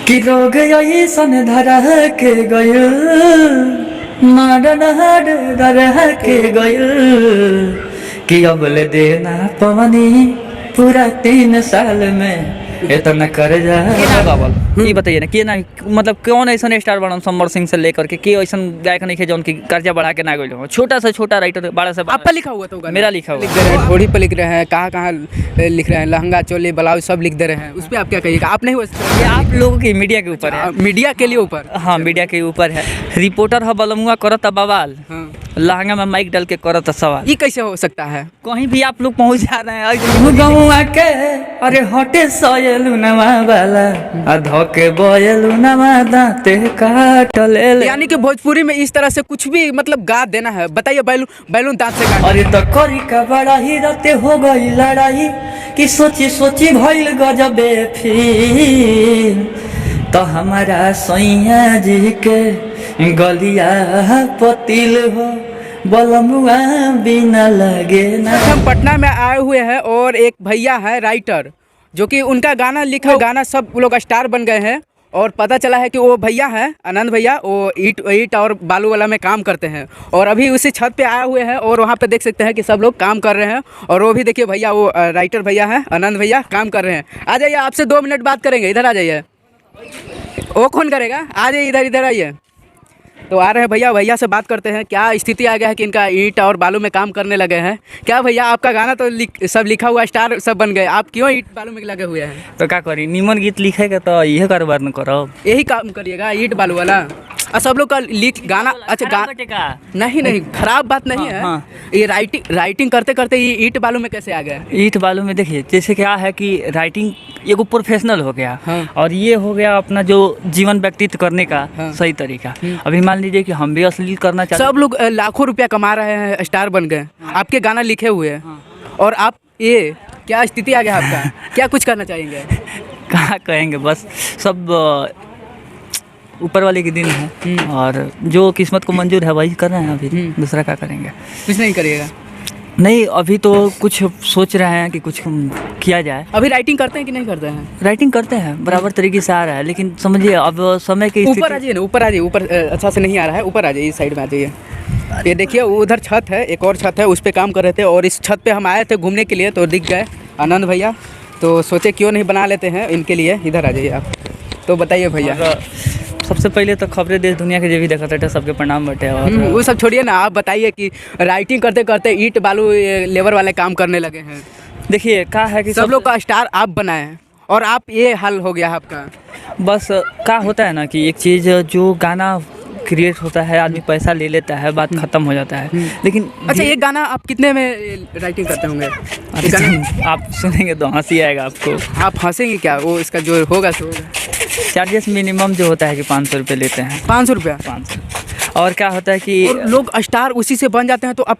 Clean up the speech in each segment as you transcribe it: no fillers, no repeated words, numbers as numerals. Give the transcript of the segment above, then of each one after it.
कि रोग ऐसन धरा के गयो धरा के गयो कि अब ले देना पवनी पूरा 3 साल में इतना कर जा बाबल। ये बताइए ना कि ना मतलब कौन ऐसा स्टार बना समर सिंह से लेकर के ऐसा गायक नहीं है जो उनकी कर्जा बढ़ा के ना गए, छोटा से छोटा राइटर बड़ा से आपका लिखा हुआ तो मेरा लिखा हुआ लिख दे रहे हैं, थोड़ी पे लिख रहे हैं, कहाँ लिख रहे हैं, लहंगा चोली ब्लाउज सब लिख दे रहे हैं। उस पर आप क्या कहिएगा? आप नहीं ये आप लोगों की मीडिया के ऊपर है, मीडिया के लिए ऊपर। हाँ मीडिया के ऊपर है। रिपोर्टर है बलमुआ करत बवाल, लहंगा में माइक डाल के करत सवाल। ये कैसे हो सकता है? कहीं भी आप लोग पहुंच जा रहे हैं गौआ के अरे हटे सोयलू नवा वाला धोके बोयलू नवा दांते काट ले। यानी कि भोजपुरी में इस तरह से कुछ भी मतलब गा देना है। बताइए बैलून दांत से काट। अरे तो करी का बड़ा ही रहते हो गई लड़ाई कि सोची सोची भइल गजबे फिर तो हमारा सैया जी के गलिया पतिल हो बलमुआ बिना लगे ना। हम पटना में आए हुए हैं और एक भैया है राइटर जो कि उनका गाना लिखा गाना सब लोग स्टार बन गए हैं और पता चला है कि वो भैया है आनंद भैया, वो ईट और बालू वाला में काम करते हैं और अभी उसी छत पे आए हुए हैं और वहाँ पे देख सकते हैं कि सब लोग काम कर रहे हैं। और वो भी देखिए भैया, वो राइटर भैया है आनंद भैया, काम कर रहे हैं। आ जाइए, आपसे 2 मिनट बात करेंगे, इधर आ जाइए। वो कौन करेगा? आ जाइए, इधर आइए। तो आ रहे हैं भैया से बात करते हैं। क्या स्थिति आ गया है कि इनका ईंट और बालू में काम करने लगे हैं? क्या भैया, आपका गाना तो सब लिखा हुआ, स्टार सब बन गए, आप क्यों ईंट बालू में लगे हुए हैं? तो क्या करी, निमन गीत लिखेगा तो यही कारोबार न करो, यही काम करिएगा ईंट बालू वाला। और सब लोग का गाना अच्छा नहीं खराब बात नहीं है। हाँ। ये राइटिंग करते करते ये ईंट बालू में कैसे आ गया? ईंट बालू में देखिए जैसे क्या है कि राइटिंग एगो प्रोफेशनल हो गया। हाँ। और ये हो गया अपना जो जीवन व्यतीत करने का सही तरीका। अभी मान लीजिए कि हम भी अश्लील करना चाहते, सब लोग लाखों रुपया कमा रहे हैं, स्टार बन गए, आपके गाना लिखे हुए हैं और आप ये क्या स्थिति आ गया आपका? क्या कुछ करना चाहेंगे? कहाँ कहेंगे, बस सब ऊपर वाले के दिन है और जो किस्मत को मंजूर है वही कर रहे हैं। अभी दूसरा क्या करेंगे? कुछ नहीं करिएगा? नहीं, अभी तो कुछ सोच रहे हैं कि कुछ किया जाए। अभी राइटिंग करते हैं कि नहीं करते हैं? राइटिंग करते हैं, बराबर तरीके से आ रहा है, लेकिन समझिए अब समय के ऊपर आ जाइए ना, ऊपर आ जाइए, ऊपर अच्छा से नहीं आ रहा है, ऊपर आ जाइए, इस साइड में आ जाइए। ये देखिए उधर छत है, एक और छत है, उस पर काम कर रहे थे और इस छत पे हम आए थे घूमने के लिए तो दिख गए आनंद भैया, तो सोचे क्यों नहीं बना लेते हैं इनके लिए। इधर आ जाइए आप। तो बताइए भैया, सबसे पहले तो खबरें देश दुनिया के जो भी देखा था सबके प्रणाम बटे। और वो सब छोड़िए ना, आप बताइए कि राइटिंग करते करते ईंट बालू लेबर वाले काम करने लगे हैं। देखिए क्या है कि सब लोग का स्टार आप बनाए हैं और आप ये हाल हो गया आपका। बस क्या होता है ना कि एक चीज़ जो गाना क्रिएट होता है, आदमी पैसा ले लेता है, बात खत्म हो जाता है। लेकिन अच्छा, एक गाना आप कितने में राइटिंग करते होंगे? आप सुनेंगे तो हंसी आएगा आपको। आप हंसेंगे क्या? वो इसका जो होगा सो होगा। चार्जेस मिनिमम जो होता है कि 500 रुपये लेते हैं। 500 रुपया? 500। और क्या होता है कि लोग स्टार उसी से बन जाते हैं, तो आप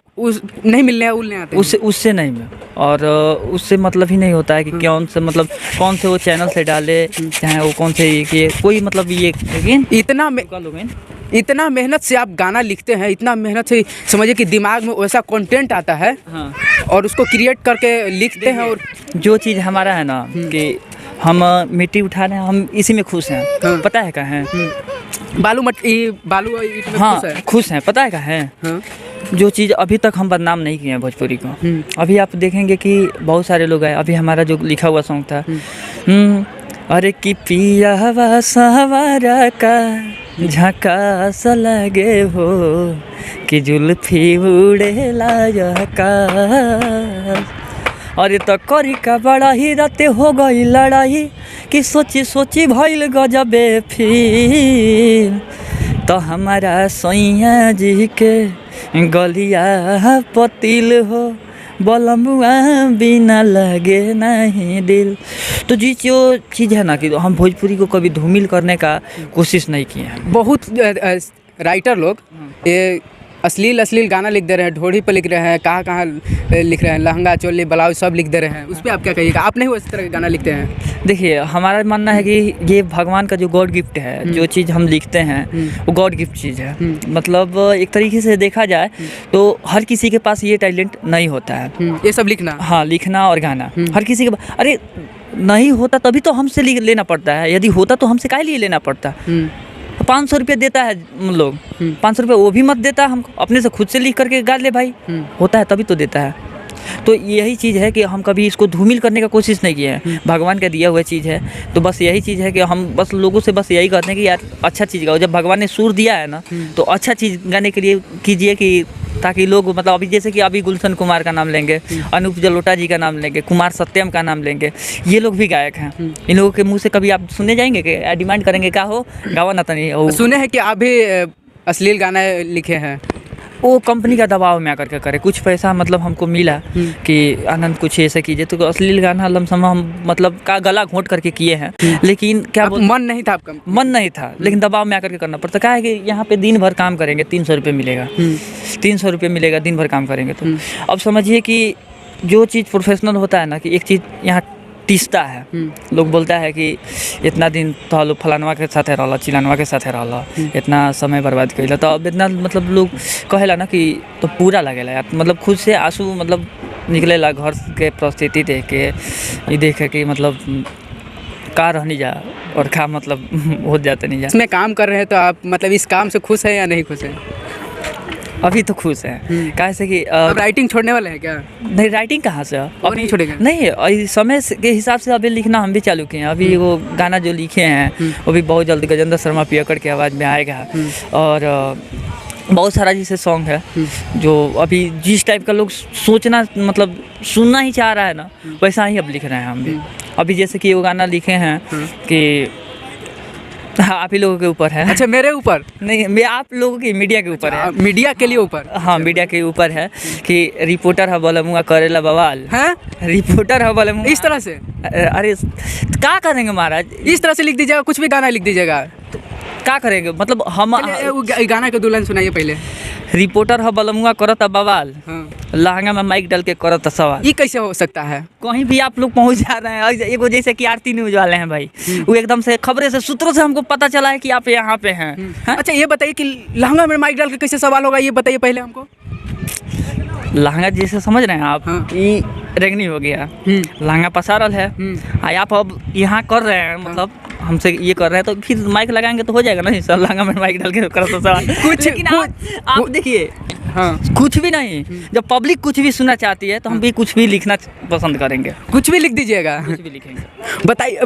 नहीं मिलने उलने आते हैं? उससे नहीं मिल, और उससे मतलब ही नहीं होता है कि कौन से मतलब कौन से वो चैनल से डाले, चाहे वो कौन से ये कोई मतलब ये। लेकिन इतना मेहनत से आप गाना लिखते हैं, इतना मेहनत से समझिए कि दिमाग में वैसा कंटेंट आता है। हाँ। और उसको क्रिएट करके लिखते हैं। और जो चीज़ हमारा है ना कि हम मिट्टी उठा रहे हैं, हम इसी में खुश हैं। हाँ। पता है क्या है? बालू ईंट में हाँ, खुश हैं। पता है क्या है? हाँ। जो चीज़ अभी तक हम बदनाम नहीं किए हैं भोजपुरी को, अभी आप देखेंगे कि बहुत सारे लोग हैं। अभी हमारा जो लिखा हुआ सॉन्ग था, अरे कि पिया सवारा का झकास लगे हो कि जुल्फी उड़े लायका, और ये तो करी का बड़ा ही राते हो गई लड़ाई कि सोची सोची भइल गजबे फिर तो हमारा सैया जी के गलिया पतिल हो बलमुआ बिना लगे नहीं दिल। तो जी जो चीज़ है ना कि हम भोजपुरी को कभी धूमिल करने का कोशिश नहीं किए हैं। बहुत राइटर लोग ये अश्लील गाना लिख दे रहे हैं, ढोड़ी पे लिख रहे हैं, कहाँ लिख रहे हैं, लहंगा चोली ब्लाउज सब लिख दे रहे हैं। उस पर आप क्या कहिएगा? आप नहीं उस तरह के गाना लिखते हैं? देखिए हमारा मानना है कि ये भगवान का जो गॉड गिफ्ट है, जो चीज़ हम लिखते हैं वो गॉड गिफ्ट चीज़ है। मतलब एक तरीके से देखा जाए तो हर किसी के पास ये टैलेंट नहीं होता है, ये सब लिखना। हाँ, लिखना और गाना हर किसी के अरे नहीं होता तभी तो हमसे लेना पड़ता है, यदि होता तो हमसे काहे लिए लेना पड़ता। 500 रुपये देता है लोग, 500 रुपये वो भी मत देता हमको, अपने से खुद से लिख करके गा ले भाई, होता है तभी तो देता है। तो यही चीज़ है कि हम कभी इसको धूमिल करने का कोशिश नहीं किए हैं, भगवान का दिया हुआ चीज़ है। तो बस यही चीज़ है कि हम बस लोगों से बस यही कहते हैं कि यार अच्छा चीज़ गाओ, जब भगवान ने सुर दिया है ना तो अच्छा चीज़ गाने के लिए कीजिए, कि ताकि लोग मतलब अभी जैसे कि अभी गुलशन कुमार का नाम लेंगे, अनूप जलोटा जी का नाम लेंगे, कुमार सत्यम का नाम लेंगे, ये लोग भी गायक हैं। इन लोगों के मुंह से कभी आप सुनने जाएंगे कि डिमांड करेंगे क्या हो गावा ना तो नहीं हो। सुने हैं कि आप भी अश्लील गाना लिखे हैं। वो कंपनी का दबाव में आकर के करे, कुछ पैसा मतलब हमको मिला कि आनंद कुछ ऐसे कीजिए, तो अश्लील गाना लमसम हम मतलब का गला घोंट करके किए हैं। लेकिन क्या मन नहीं था आपका? मन नहीं था, लेकिन दबाव में आकर के करना पड़ता। क्या है कि यहाँ पे दिन भर काम करेंगे 300 रुपये मिलेगा, 300 रुपये मिलेगा दिन भर काम करेंगे। तो अब समझिए कि जो चीज़ प्रोफेशनल होता है ना, कि एक चीज़ यहाँ टीसता है, लोग बोलता है कि इतना दिन तो लोग फलानवा के साथ रहला, चिलानवा के साथ रहला, इतना समय बर्बाद कैला, तो अब इतना मतलब लोग कहेला ना कि तो पूरा लगेला यार, मतलब खुद से आंसू मतलब निकलेला घर के परिस्थिति देख के, ये देख के मतलब का रहनी जा और का मतलब हो जाते नहीं जा। इसमें काम कर रहे हैं तो आप मतलब इस काम से खुश हैं या नहीं खुश हैं? अभी तो खुश है, कैसे कि राइटिंग छोड़ने वाले हैं क्या? नहीं, राइटिंग कहाँ से अब नहीं छोड़ेगा? नहीं, समय के हिसाब से अभी लिखना हम भी चालू किए हैं। अभी वो गाना जो लिखे हैं वो भी बहुत जल्दी गजेंद्र शर्मा पियकड़ की आवाज़ में आएगा। और बहुत सारा जैसे सॉन्ग है जो अभी जिस टाइप का लोग सोचना मतलब सुनना ही चाह रहा है ना, वैसा ही अब लिख रहे हैं हम भी। अभी जैसे कि वो गाना लिखे हैं कि हाँ, आप ही लोगों के ऊपर है। अच्छा, मेरे ऊपर नहीं, मैं आप लोगों की मीडिया के ऊपर है। मीडिया के लिए ऊपर? हाँ, मीडिया के ऊपर है कि रिपोर्टर है बोला मुँह करेला बवाल है, रिपोर्टर है बोला मुँह, इस तरह से। अरे क्या करेंगे महाराज, इस तरह से लिख दीजिएगा, कुछ भी गाना लिख दीजिएगा, क्या करेंगे मतलब हम गाना के दुल्हन सुनाइए पहले। रिपोर्टर है बलमुआ करत बवाल, लहंगा में माइक डाल के करत सवाल। ये कैसे हो सकता है? कहीं भी आप लोग पहुंच जा रहे हैं, एगो जैसे कि आरती न्यूज वाले हैं भाई, वो एकदम से खबरें से सूत्रों से हमको पता चला है कि आप यहाँ पे हैं। अच्छा, ये बताइए कि लहंगा में माइक डाल के कैसे सवाल होगा, ये बताइए पहले हमको। लहंगा जैसे समझ रहे हैं आप, ये रेगनी हो गया, लहंगा पसारल है, आप अब यहाँ कर रहे हैं मतलब हमसे ये कर रहे हैं, तो फिर माइक लगाएंगे तो हो जाएगा ना सर, लहंगा में माइक डाल के करो तो सवाल कुछ। लेकिन आप देखिए, कुछ भी नहीं, जब पब्लिक कुछ भी सुनना चाहती है तो हम भी कुछ भी लिखना पसंद करेंगे। कुछ भी लिख दीजिएगा, कुछ भी लिखेंगे।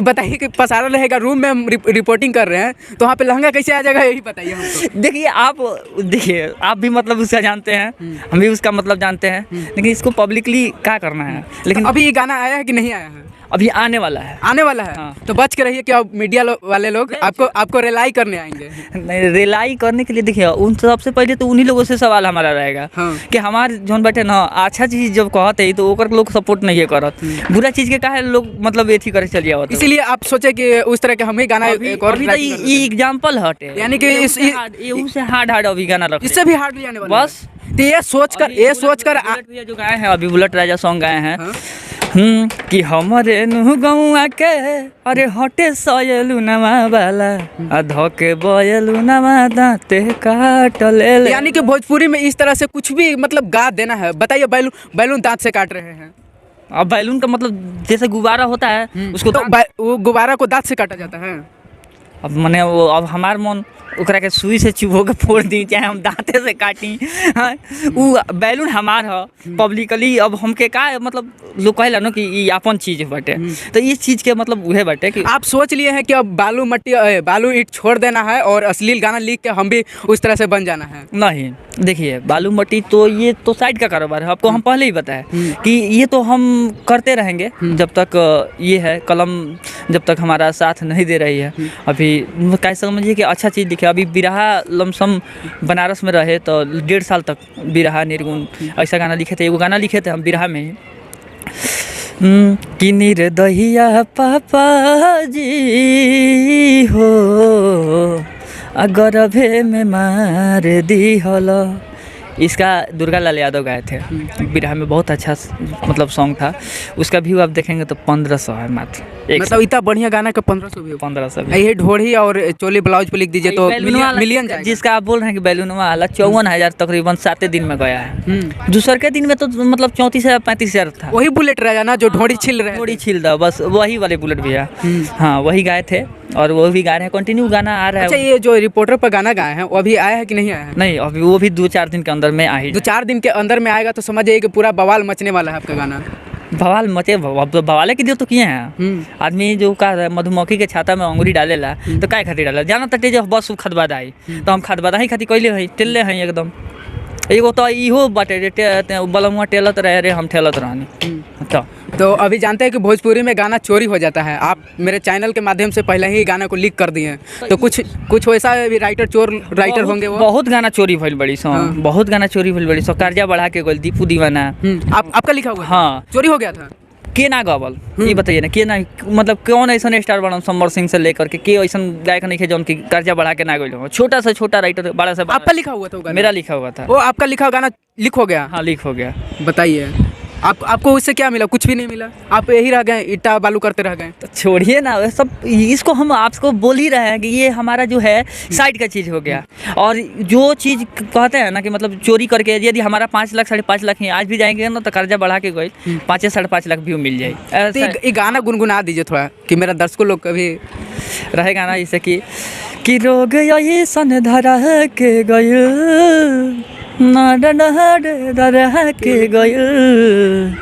बताइए कि पसारा रहेगा, रूम में हम रिपोर्टिंग कर रहे हैं तो वहाँ पे लहंगा कैसे आ जाएगा, यही बताइए हमको। देखिए आप भी मतलब उसका जानते हैं, हम भी उसका मतलब जानते हैं, लेकिन इसको पब्लिकली क्या करना है। लेकिन अभी ये गाना आया है कि नहीं आया है? अभी आने वाला है। आने वाला है। हाँ। तो बच के रहिए कि अब मीडिया वाले लोग आपको रिलाई करने आएंगे। नहीं, रिलाई करने के लिए देखिए उन सबसे पहले तो उन्हीं लोगों से सवाल हमारा रहेगा। हाँ। कि हमारे जोन बैठे ना अच्छा चीज़ जब कहते हैं तो ओकर लोग सपोर्ट नहीं करत, बुरा चीज़ के काहे लोग मतलब एथी करे चलिए आवत। इसीलिए आप सोचे कि उस तरह के हम ही गाना एक और ये एग्जांपल हटे, यानी कि इससे हार्ड अभी गाना रख, इससे भी हार्ड आने वाला बस। तो ये सोचकर जो गाए हैं अभी बुलेट राजा सॉन्ग गाए हैं कि हमारे नु गौआ के अरे हटे सयलू नवा वाला धके बयलू नवा दांते काट ले। यानी कि भोजपुरी में इस तरह से कुछ भी मतलब गा देना है। बताइए, बैलून दांत से काट रहे हैं। अब बैलून का मतलब जैसे गुब्बारा होता है उसको तो वो गुब्बारा को दांत से काटा जाता है। अब मैंने वो अब हमार मन ओकरा के सुई से चुभो के फोड़ दी, चाहे हम दांते से काटी। हाँ, वो बैलून हमार है पब्लिकली। अब हमके का मतलब लोग कहेला ना कि ये अपन चीज़ बाटे, तो इस चीज़ के मतलब उहे बाटे कि आप सोच लिए हैं कि अब बालू ईंट छोड़ देना है और अश्लील गाना लिख के हम भी उस तरह से बन जाना है। नहीं, देखिए बालू मट्टी तो ये तो साइड का कारोबार है, आपको हम पहले ही बताया कि ये तो हम करते रहेंगे जब तक ये है कलम जब तक हमारा साथ नहीं दे रही है। अभी कैसे समझिए कि अच्छा चीज़ लिखे। अभी बिरहा लमसम बनारस में रहे तो 1.5 साल तक बिरहा निर्गुण ऐसा गाना लिखे थे। वो गाना लिखे थे हम बिरहा में ही कि निर्दहिया पापा जी हो गर्भे में मार दी हल इसका दुर्गा लाल यादव गाए थे। बिरहा में बहुत अच्छा मतलब सॉन्ग था। उसका व्यू आप देखेंगे तो 1500 है मात्र। मतलब इतना बढ़िया गाना का 1500 व्यू। 1500। ये ढोढ़ी और चोली ब्लाउज पे लिख दीजिए तो मिलियन जाएगा। जिसका आप बोल रहे हैं कि बैलून वाला 54,000 तकरीबन 7 दिन में गया है। दूसर के दिन में तो मतलब 34,000 35,000 था। वही बुलेट रहेगा ना जो ढोढ़ी छिल रहे थोड़ी छिल दा बस वही वाले बुलेट भैया। हाँ वही गाए थे और वो भी गा रहे हैं, कंटिन्यू गाना आ रहा है। अच्छा ये जो रिपोर्टर पर गाना गाए हैं वो अभी आया है कि नहीं आया है? नहीं अभी वो भी 2-4 दिन के अंदर में आई। 2-4 दिन के अंदर में आएगा तो समझिए कि पूरा बवाल मचने वाला है आपका गाना। बवाल मचे बवाले के दियो तो किए हैं। आदमी जो का मधुमक्खी के छाता में अंगूरी डालेला तो काय खातिर डाला जाना तटे जो बस खदबादा आई तो हम खदबादा ही खातिर कैले हैं टेले हैं एकदम। एगो तो इहो बाटे बलमुआ टेलत रहे रे हम ठेलत रहनी। तो अभी जानते हैं कि भोजपुरी में गाना चोरी हो जाता है। आप मेरे चैनल के माध्यम से पहले ही गाना को लीक कर दिए हैं तो कुछ वैसा भी राइटर होंगे वो। बहुत गाना चोरी भइल बड़ी सो। बहुत गाना चोरी भइल बड़ी सो। कर्जा बढ़ा के गोल दीपू दीवाना आपका लिखा हुआ। हाँ चोरी हो गया था। के ना गावल ये बताइए ना के ना मतलब कौन ऐसा स्टार बना समर सिंह से लेकर के ऐसा गायक नहीं है जो उनकी कर्जा बढ़ा के ना गई। छोटा सा छोटा राइटर बड़ा सा आपका लिखा हुआ था। मेरा लिखा हुआ था। वो आपका लिखा हुआ गाना लीक हो गया। हाँ लीक हो गया। बताइए आपको उससे क्या मिला? कुछ भी नहीं मिला। आप यही रह गए ईटा बालू करते रह गए। तो छोड़िए ना सब इसको हम आपको बोल ही रहे हैं कि ये हमारा जो है साइड का चीज़ हो गया। और जो चीज़ कहते हैं ना कि मतलब चोरी करके यदि हमारा 5 लाख 5.5 लाख आज भी जाएंगे ना तो कर्जा बढ़ा के गई 5 से 5.5 लाख व्यू मिल जाए। तो ये गाना गुनगुना दीजिए थोड़ा कि मेरा दर्शकों लोग कभी रहेगा ना जैसे कि रोग ये सन धरा के गए ना डर के गयल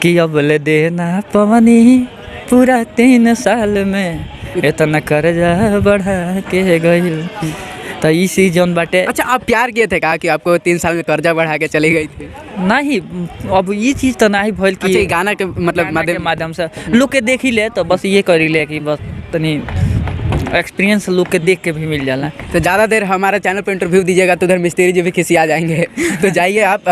कि अब ले देना पवनी पूरा 3 साल में इतना कर्जा बढ़ा के गयल। तो इसी जौन बाटे। अच्छा आप प्यार किए थे कहा कि आपको 3 साल में कर्जा बढ़ा के चली गई थी? नहीं अब ये चीज़ तो नहीं भइल कि अच्छा, गाना के मतलब माध्यम से लोग के देख ही ले तो बस ये करी ले कि बस तनी एक्सपीरियंस लोग के देख के भी मिल जाला। तो ज़्यादा देर हमारे चैनल पर इंटरव्यू दीजिएगा तो उधर मिस्त्री जी भी खिसिया जाएंगे। तो जाइए आप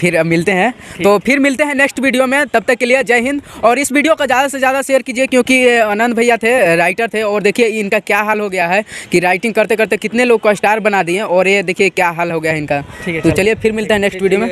फिर मिलते हैं। तो फिर मिलते हैं नेक्स्ट वीडियो में। तब तक के लिए जय हिंद। और इस वीडियो को ज़्यादा से ज़्यादा शेयर कीजिए क्योंकि आनंद भैया थे राइटर थे और देखिए इनका क्या हाल हो गया है कि राइटिंग करते करते कितने लोग को स्टार बना दिए और ये देखिए क्या हाल हो गया है इनका। तो चलिए फिर मिलते हैं नेक्स्ट वीडियो में।